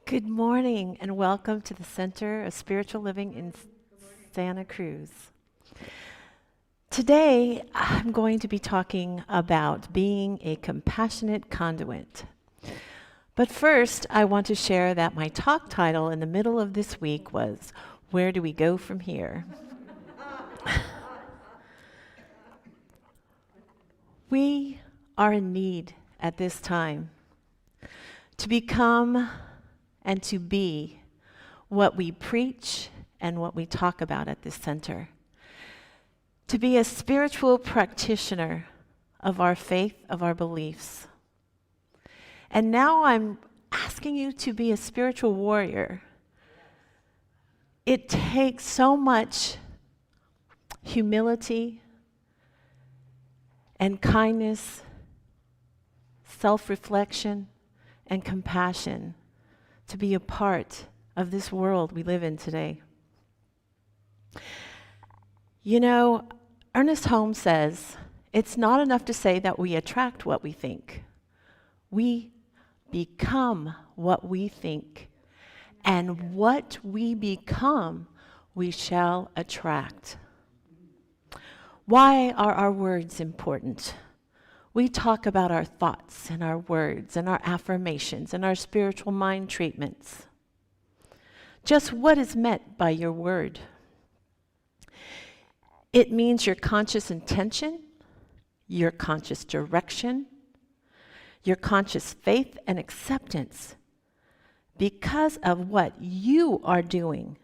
Good morning and welcome to the Center of Spiritual Living in Santa Cruz. Today, I'm going to be talking about being a compassionate conduit. But first, I want to share that my talk title in the middle of this week was, Where Do We Go From Here? We are in need at this time to become and to be what we preach and what we talk about at this center. To be a spiritual practitioner of our faith, of our beliefs. And now I'm asking you to be a spiritual warrior. It takes so much humility and kindness, self-reflection, and compassion to be a part of this world we live in today. You know, Ernest Holmes says, it's not enough to say that we attract what we think. We become what we think. And what we become, we shall attract. Why are our words important? We talk about our thoughts and our words and our affirmations and our spiritual mind treatments. Just what is meant by your word? It means your conscious intention, your conscious direction, your conscious faith and acceptance. Because of what you are doing,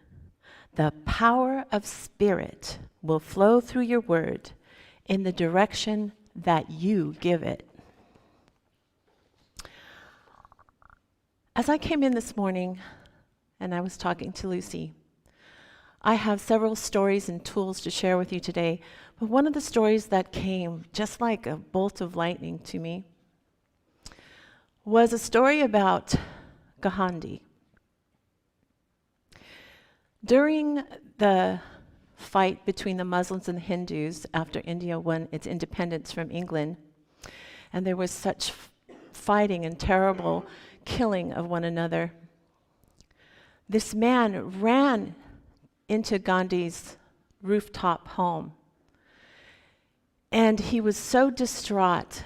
the power of spirit will flow through your word in the direction that you give it. As I came in this morning and I was talking to Lucy, I have several stories and tools to share with you today, but one of the stories that came just like a bolt of lightning to me was a story about Gandhi. During the fight between the Muslims and the Hindus after India won its independence from England, and there was such fighting and terrible killing of one another. This man ran into Gandhi's rooftop home, and he was so distraught,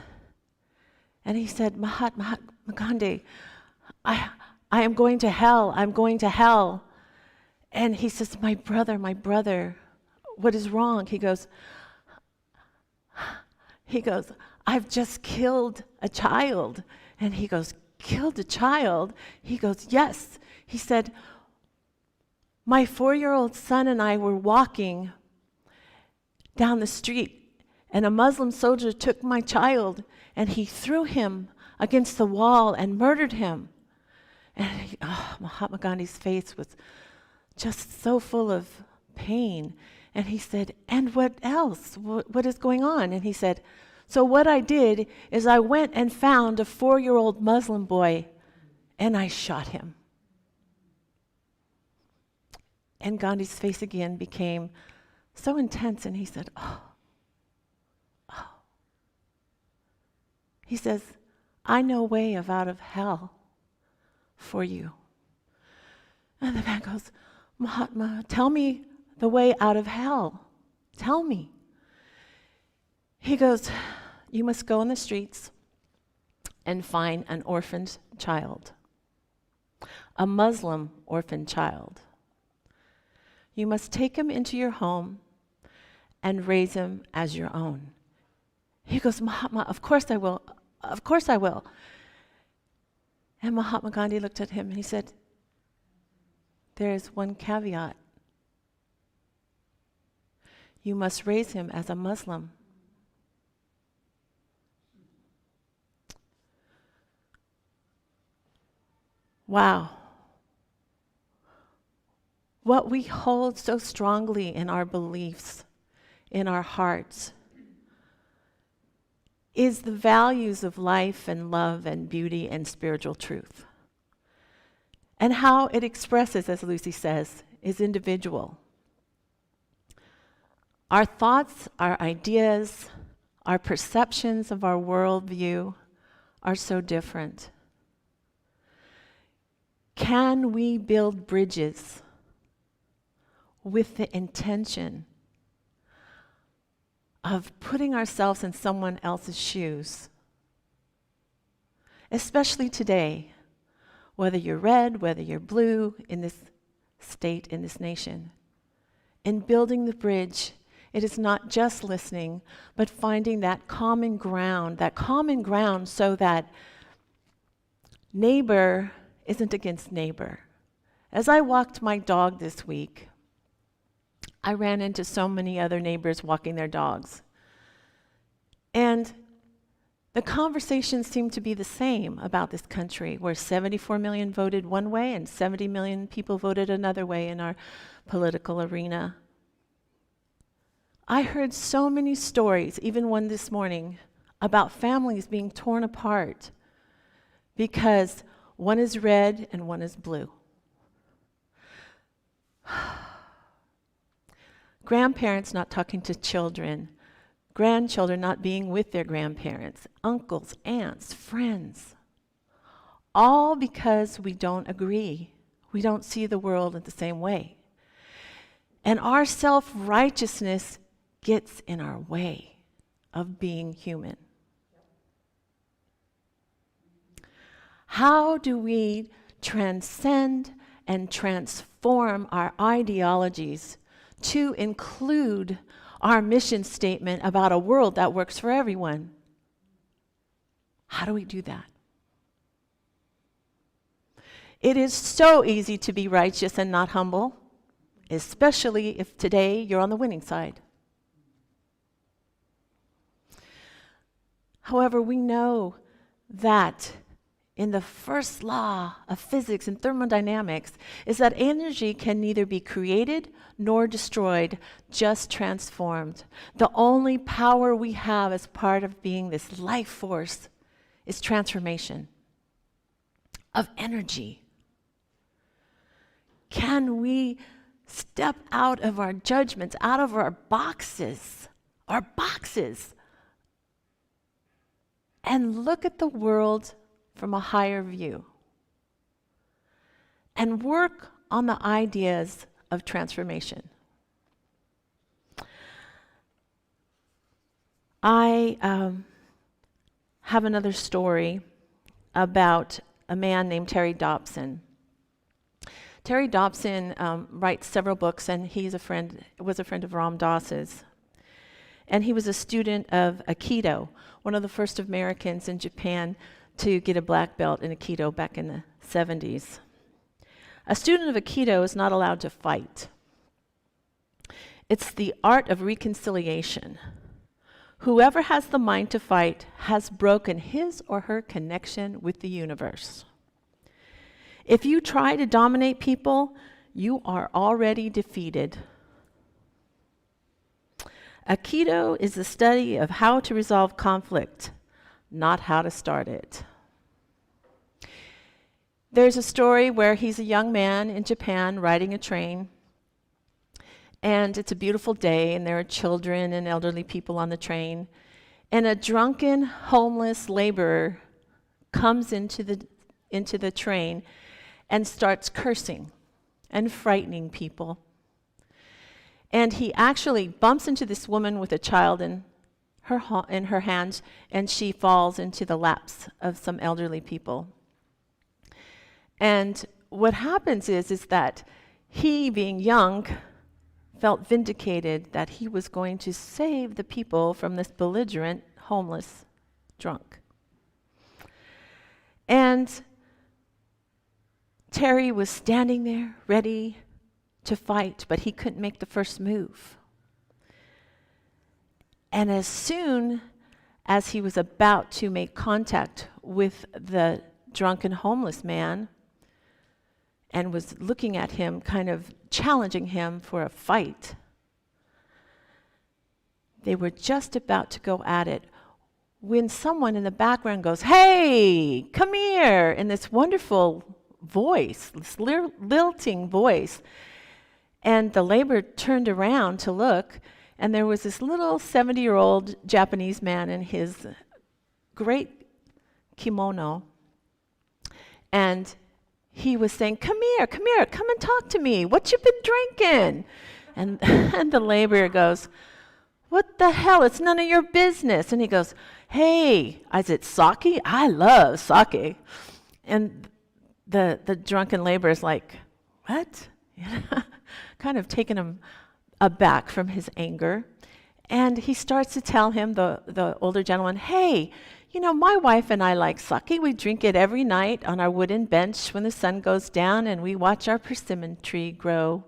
and he said, Mahatma Gandhi, I am going to hell, I'm going to hell. And he says, my brother, what is wrong? He goes, I've just killed a child. And he goes, killed a child? He goes, yes. He said, my 4-year-old son and I were walking down the street, and a Muslim soldier took my child, and he threw him against the wall and murdered him. And Mahatma Gandhi's face was just so full of pain. And he said, and what else? What is going on? And he said, so what I did is I went and found a 4-year-old Muslim boy, and I shot him. And Gandhi's face again became so intense, and he said, oh. He says, I know a way out of hell for you. And the man goes, Mahatma, tell me the way out of hell. Tell me. He goes, you must go on the streets and find an orphaned child, a Muslim orphaned child. You must take him into your home and raise him as your own. He goes, Mahatma, of course I will. Of course I will. And Mahatma Gandhi looked at him and he said, there is one caveat. You must raise him as a Muslim. Wow. What we hold so strongly in our beliefs, in our hearts, is the values of life and love and beauty and spiritual truth. And how it expresses, as Lucy says, is individual. Our thoughts, our ideas, our perceptions of our worldview are so different. Can we build bridges with the intention of putting ourselves in someone else's shoes? Especially today, whether you're red, whether you're blue, in this state, in this nation. In building the bridge, it is not just listening, but finding that common ground so that neighbor isn't against neighbor. As I walked my dog this week, I ran into so many other neighbors walking their dogs. And the conversation seemed to be the same about this country, where 74 million voted one way and 70 million people voted another way in our political arena. I heard so many stories, even one this morning, about families being torn apart because one is red and one is blue. Grandparents not talking to children, grandchildren not being with their grandparents, uncles, aunts, friends, all because we don't agree. We don't see the world in the same way. And our self-righteousness gets in our way of being human. How do we transcend and transform our ideologies to include our mission statement about a world that works for everyone? How do we do that? It is so easy to be righteous and not humble, especially if today you're on the winning side. However, we know that in the first law of physics and thermodynamics is that energy can neither be created nor destroyed, just transformed. The only power we have as part of being this life force is transformation of energy. Can we step out of our judgments, out of our boxes, and look at the world from a higher view and work on the ideas of transformation? I have another story about a man named Terry Dobson. Terry Dobson writes several books, and was a friend of Ram Dass's. And he was a student of Aikido, one of the first Americans in Japan to get a black belt in Aikido back in the 70s. A student of Aikido is not allowed to fight. It's the art of reconciliation. Whoever has the mind to fight has broken his or her connection with the universe. If you try to dominate people, you are already defeated. Aikido is the study of how to resolve conflict, not how to start it. There's a story where he's a young man in Japan riding a train, and it's a beautiful day, and there are children and elderly people on the train, and a drunken, homeless laborer comes into the train and starts cursing and frightening people. And he actually bumps into this woman with a child in her hands, and she falls into the laps of some elderly people. And what happens is that he, being young, felt vindicated that he was going to save the people from this belligerent, homeless drunk. And Terry was standing there, ready to fight, but he couldn't make the first move. And as soon as he was about to make contact with the drunken homeless man and was looking at him, kind of challenging him for a fight, they were just about to go at it when someone in the background goes, "Hey, come here," in this wonderful voice, this lilting voice. And the laborer turned around to look, and there was this little 70-year-old Japanese man in his great kimono, and he was saying, come here, come and talk to me. What you been drinking? And, and the laborer goes, what the hell? It's none of your business. And he goes, hey, is it sake? I love sake. And the drunken laborer's like, what? Kind of taken him aback from his anger. And he starts to tell him, the older gentleman, hey, you know, my wife and I like sake. We drink it every night on our wooden bench when the sun goes down, and we watch our persimmon tree grow.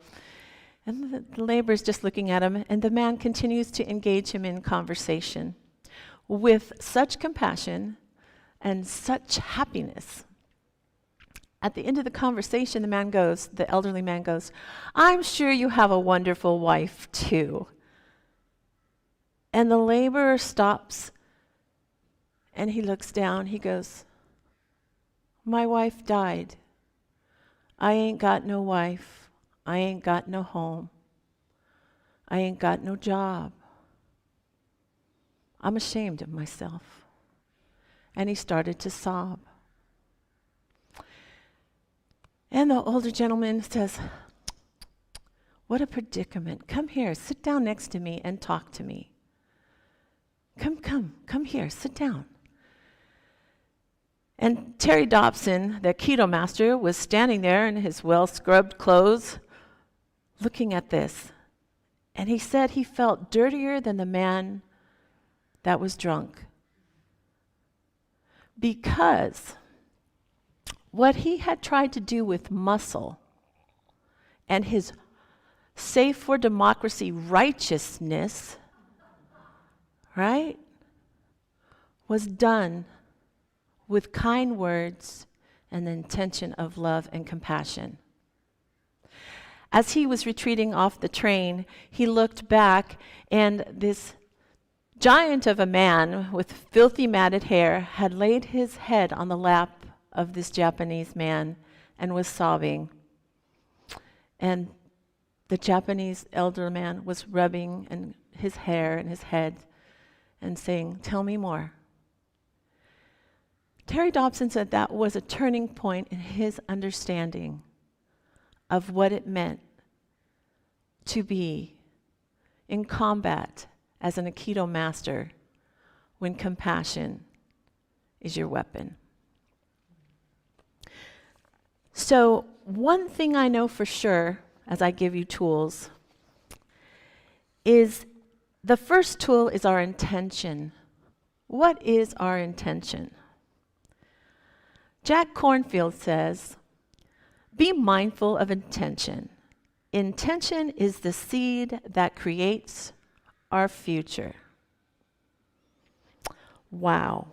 And the laborer's just looking at him, and the man continues to engage him in conversation with such compassion and such happiness. At the end of the conversation, the elderly man goes, I'm sure you have a wonderful wife too. And the laborer stops, and he looks down. He goes, my wife died. I ain't got no wife. I ain't got no home. I ain't got no job. I'm ashamed of myself. And he started to sob. And the older gentleman says, what a predicament. Come here, sit down next to me and talk to me. Come here, sit down. And Terry Dobson, the keto master, was standing there in his well-scrubbed clothes, looking at this. And he said he felt dirtier than the man that was drunk. Because what he had tried to do with muscle and his safe for democracy righteousness, right, was done with kind words and the intention of love and compassion. As he was retreating off the train, he looked back, and this giant of a man with filthy matted hair had laid his head on the lap of this Japanese man and was sobbing. And the Japanese elder man was rubbing his hair and his head and saying, tell me more. Terry Dobson said that was a turning point in his understanding of what it meant to be in combat as an Aikido master when compassion is your weapon. So one thing I know for sure as I give you tools is the first tool is our intention. What is our intention? Jack Kornfield says, be mindful of intention. Intention is the seed that creates our future. Wow.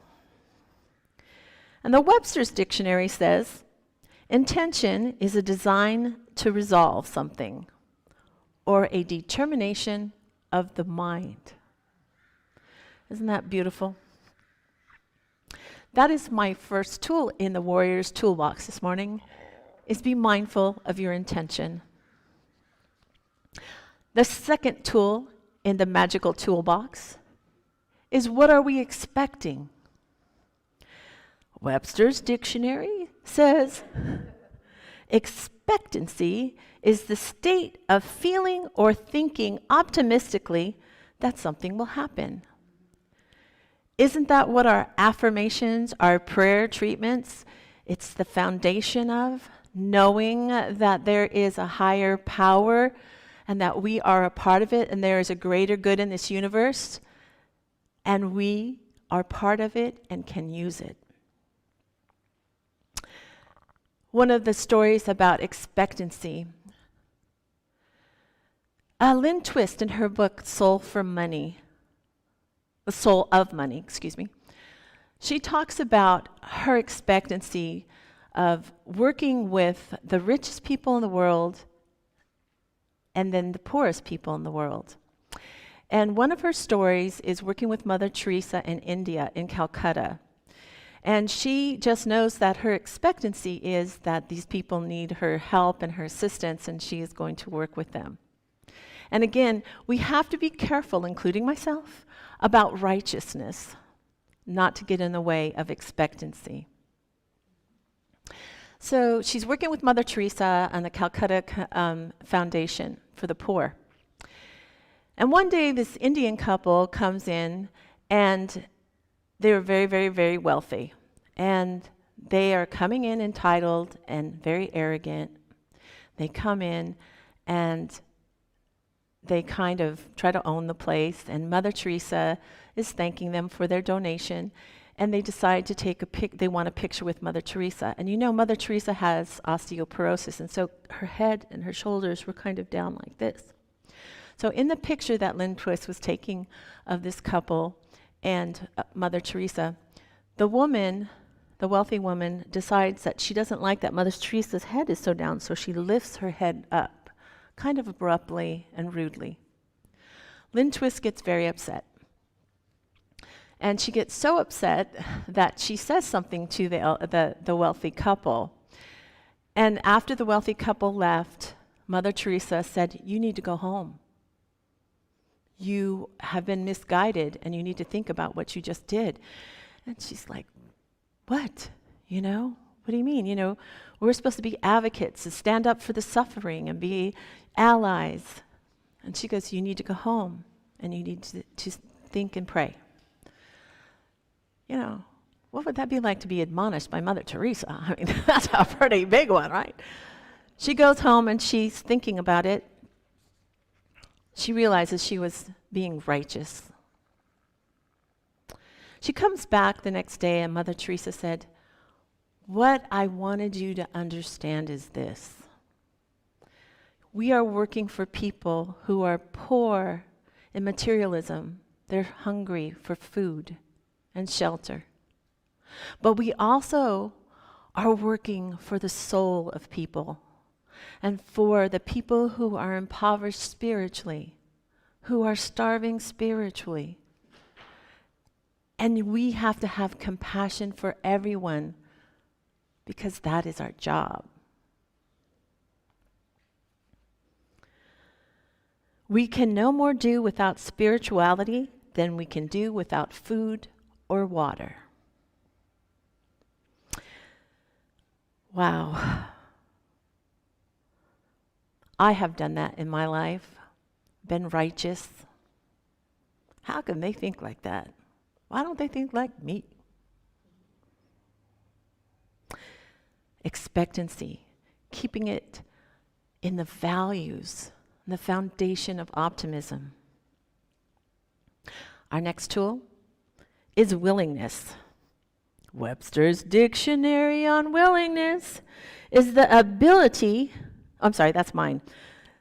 And the Webster's Dictionary says, intention is a design to resolve something or a determination of the mind. Isn't that beautiful? That is my first tool in the Warrior's Toolbox this morning, is be mindful of your intention. The second tool in the magical toolbox is what are we expecting? Webster's Dictionary says, expectancy is the state of feeling or thinking optimistically that something will happen. Isn't that what our affirmations, our prayer treatments, it's the foundation of? Knowing that there is a higher power and that we are a part of it and there is a greater good in this universe and we are part of it and can use it. One of the stories about expectancy, Lynn Twist in her book Soul of Money, she talks about her expectancy of working with the richest people in the world and then the poorest people in the world. And one of her stories is working with Mother Teresa in India, in Calcutta. And she just knows that her expectancy is that these people need her help and her assistance, and she is going to work with them. And again, we have to be careful, including myself, about righteousness, not to get in the way of expectancy. So she's working with Mother Teresa on the Calcutta Foundation for the Poor. And one day this Indian couple comes in, and they're very, very, very wealthy. And they are coming in entitled and very arrogant. They come in and they kind of try to own the place, and Mother Teresa is thanking them for their donation, and they decide to take they want a picture with Mother Teresa. And you know, Mother Teresa has osteoporosis, and so her head and her shoulders were kind of down like this. So in the picture that Lynn Twist was taking of this couple and Mother Teresa, the woman, the wealthy woman, decides that she doesn't like that Mother Teresa's head is so down, so she lifts her head up, kind of abruptly and rudely. Lynn Twist gets very upset. And she gets so upset that she says something to the wealthy couple. And after the wealthy couple left, Mother Teresa said, "You need to go home. You have been misguided, and you need to think about what you just did." And she's like, "What? You know? What do you mean? You know, we're supposed to be advocates and stand up for the suffering and be allies." And she goes, "You need to go home, and you need to think and pray." You know, what would that be like to be admonished by Mother Teresa? I mean, that's a pretty big one, right? She goes home and she's thinking about it. She realizes she was being righteous. She comes back the next day and Mother Teresa said, "What I wanted you to understand is this. We are working for people who are poor in materialism. They're hungry for food and shelter. But we also are working for the soul of people and for the people who are impoverished spiritually, who are starving spiritually. And we have to have compassion for everyone because that is our job." We can no more do without spirituality than we can do without food or water. Wow. I have done that in my life, been righteous. How can they think like that? Why don't they think like me? Expectancy, keeping it in the values, the foundation of optimism. Our next tool is willingness. Webster's Dictionary on willingness is the ability, that's mine.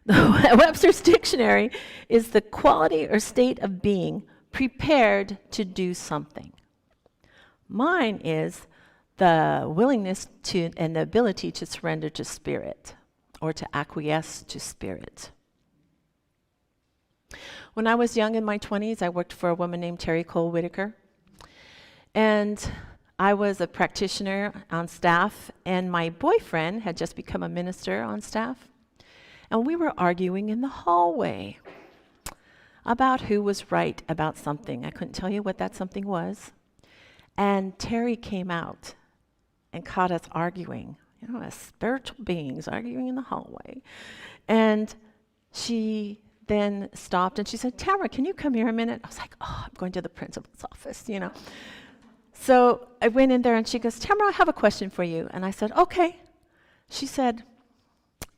The Webster's Dictionary is the quality or state of being prepared to do something. Mine is the willingness to and the ability to surrender to spirit or to acquiesce to spirit. When I was young in my 20s, I worked for a woman named Terry Cole Whitaker. And I was a practitioner on staff, and my boyfriend had just become a minister on staff. And we were arguing in the hallway about who was right about something. I couldn't tell you what that something was. And Terry came out and caught us arguing, as spiritual beings arguing in the hallway. And she then stopped and she said, "Tamara, can you come here a minute?" I was like, "Oh, I'm going to the principal's office, So I went in there and she goes, "Tamara, I have a question for you." And I said, "Okay." She said,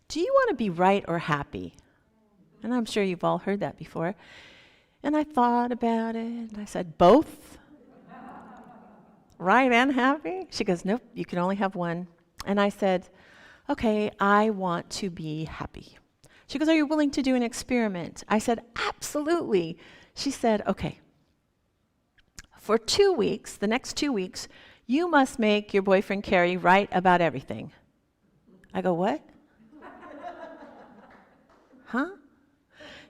"Do you want to be right or happy?" And I'm sure you've all heard that before. And I thought about it and I said, "Both?" Right and happy? She goes, "Nope, you can only have one." And I said, "Okay, I want to be happy." She goes, "Are you willing to do an experiment?" I said, "Absolutely." She said, "Okay. For 2 weeks, the next 2 weeks, you must make your boyfriend Carrie right about everything." I go, "What?" "Huh?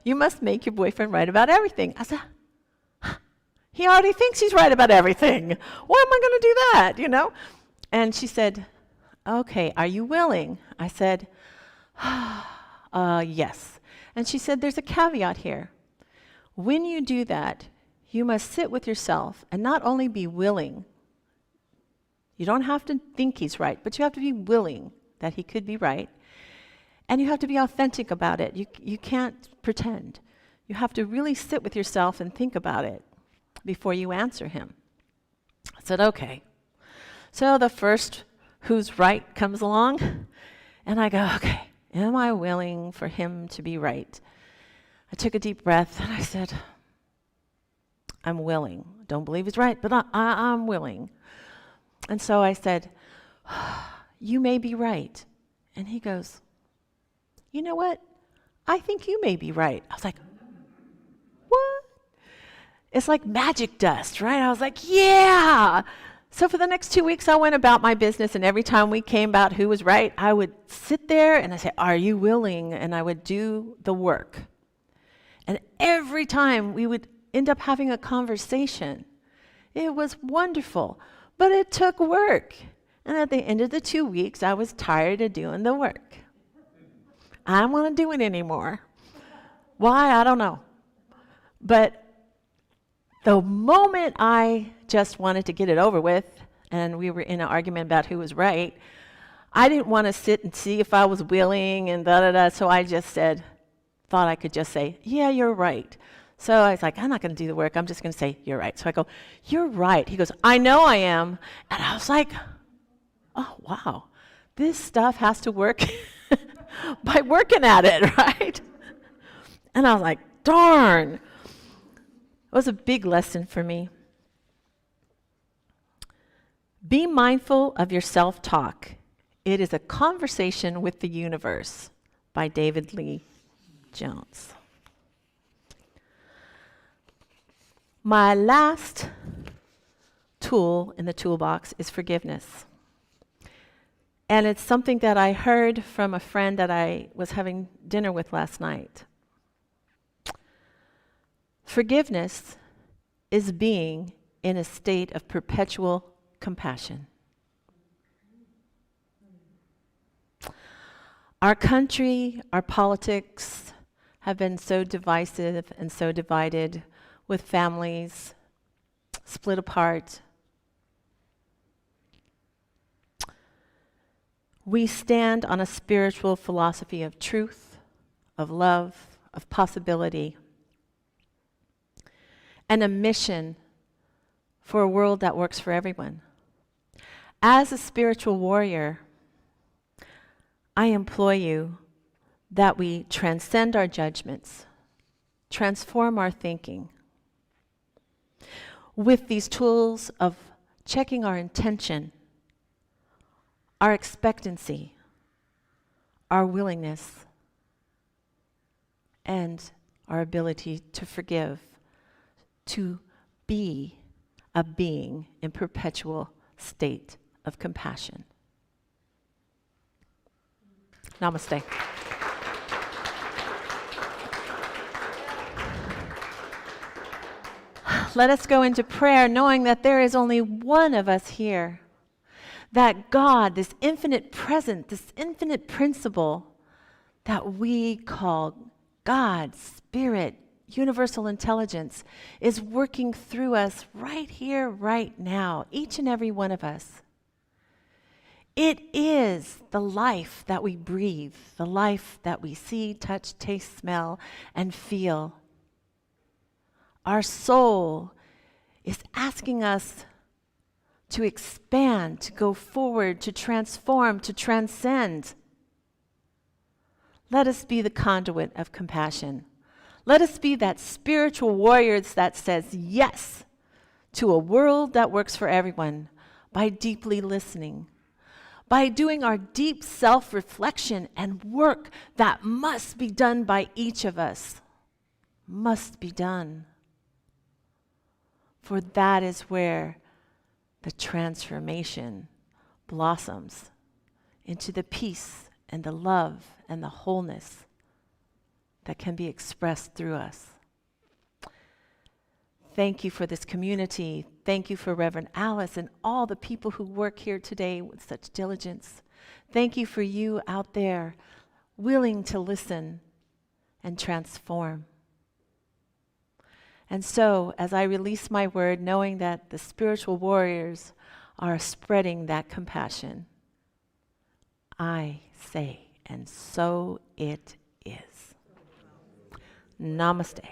You must make your boyfriend right about everything." I said, "He already thinks he's right about everything. Why am I going to do that, And she said, "Okay, are you willing?" I said, "Yes." And she said, "There's a caveat here. When you do that, you must sit with yourself and not only be willing You don't have to think he's right, but you have to be willing that he could be right. And you have to be authentic about it. You can't pretend. You have to really sit with yourself and think about it before you answer him. I said, okay. So the first who's right comes along, and I go, okay, am I willing for him to be right? I took a deep breath, and I said, I'm willing. Don't believe he's right, but I'm willing. And so I said, you may be right. And he goes, you know what? I think you may be right. I was like, what? It's like magic dust, right? I was like, yeah. So for the next 2 weeks, I went about my business, and every time we came about who was right, I would sit there and I say, are you willing? And I would do the work. And every time we would end up having a conversation. It was wonderful, but it took work. And at the end of the 2 weeks, I was tired of doing the work. I don't want to do it anymore. Why? I don't know. But the moment I just wanted to get it over with, and we were in an argument about who was right, I didn't want to sit and see if I was willing and da-da-da, so I just thought I could just say, yeah, you're right. So I was like, I'm not going to do the work. I'm just going to say, you're right. So I go, you're right. He goes, I know I am. And I was like, oh, wow. This stuff has to work by working at it, right? And I was like, darn. It was a big lesson for me. Be mindful of your self-talk. It is a conversation with the universe by David Lee Jones. My last tool in the toolbox is forgiveness. And it's something that I heard from a friend that I was having dinner with last night. Forgiveness is being in a state of perpetual compassion. Our country, our politics have been so divisive and so divided, with families split apart. We stand on a spiritual philosophy of truth, of love, of possibility, and a mission for a world that works for everyone. As a spiritual warrior, I implore you that we transcend our judgments, transform our thinking, with these tools of checking our intention, our expectancy, our willingness, and our ability to forgive, to be a being in perpetual state of compassion. Namaste. Let us go into prayer knowing that there is only one of us here. That God, this infinite present, this infinite principle that we call God, Spirit, universal intelligence, is working through us right here, right now, each and every one of us. It is the life that we breathe, the life that we see, touch, taste, smell, and feel. Our soul is asking us to expand, to go forward, to transform, to transcend. Let us be the conduit of compassion. Let us be that spiritual warrior that says yes to a world that works for everyone by deeply listening, by doing our deep self-reflection and work that must be done by each of us. Must be done. For that is where the transformation blossoms into the peace and the love and the wholeness that can be expressed through us. Thank you for this community. Thank you for Reverend Alice and all the people who work here today with such diligence. Thank you for you out there willing to listen and transform. And so, as I release my word, knowing that the spiritual warriors are spreading that compassion, I say, and so it is. Namaste.